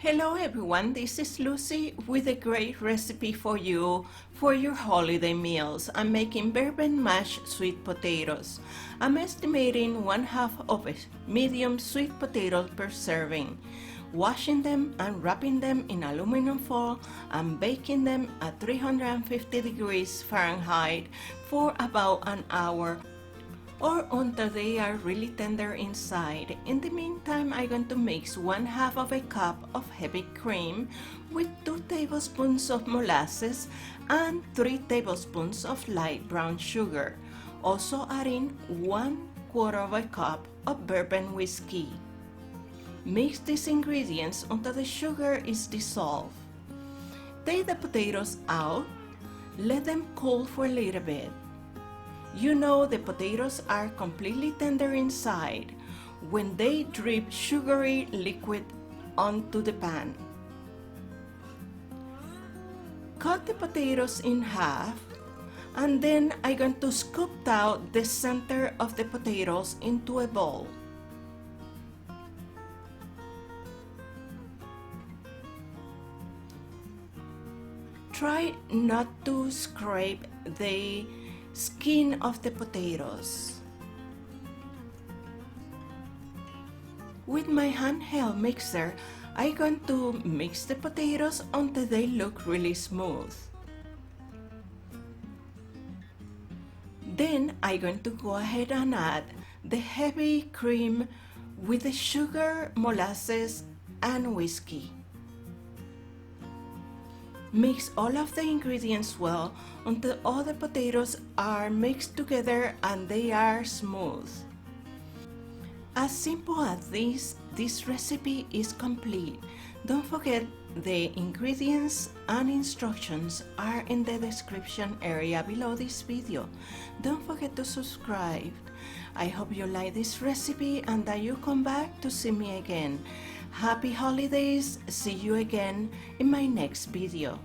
Hello everyone, this is Lucy with a great recipe for you for your holiday meals. I'm making bourbon mashed sweet potatoes. I'm estimating 1/2 of a medium sweet potato per serving. Washing them and wrapping them in aluminum foil and baking them at 350 degrees Fahrenheit for about an hour or until they are really tender inside. In the meantime, I'm going to mix 1/2 of a cup of heavy cream with 2 tablespoons of molasses and 3 tablespoons of light brown sugar. Also adding 1/4 of a cup of bourbon whiskey. Mix these ingredients until the sugar is dissolved. Take the potatoes out, let them cool for a little bit. You know the potatoes are completely tender inside when they drip sugary liquid onto the pan. Cut the potatoes in half, and then I'm going to scoop out the center of the potatoes into a bowl. Try not to scrape the skin of the potatoes. With my handheld mixer, I'm going to mix the potatoes until they look really smooth. Then I'm going to go ahead and add the heavy cream with the sugar, molasses, and whiskey. Mix all of the ingredients well until all the potatoes are mixed together and they are smooth. As simple as this recipe is complete. Don't forget the ingredients and instructions are in the description area below this video. Don't forget to subscribe. I hope you like this recipe and that you come back to see me again. Happy holidays! See you again in my next video.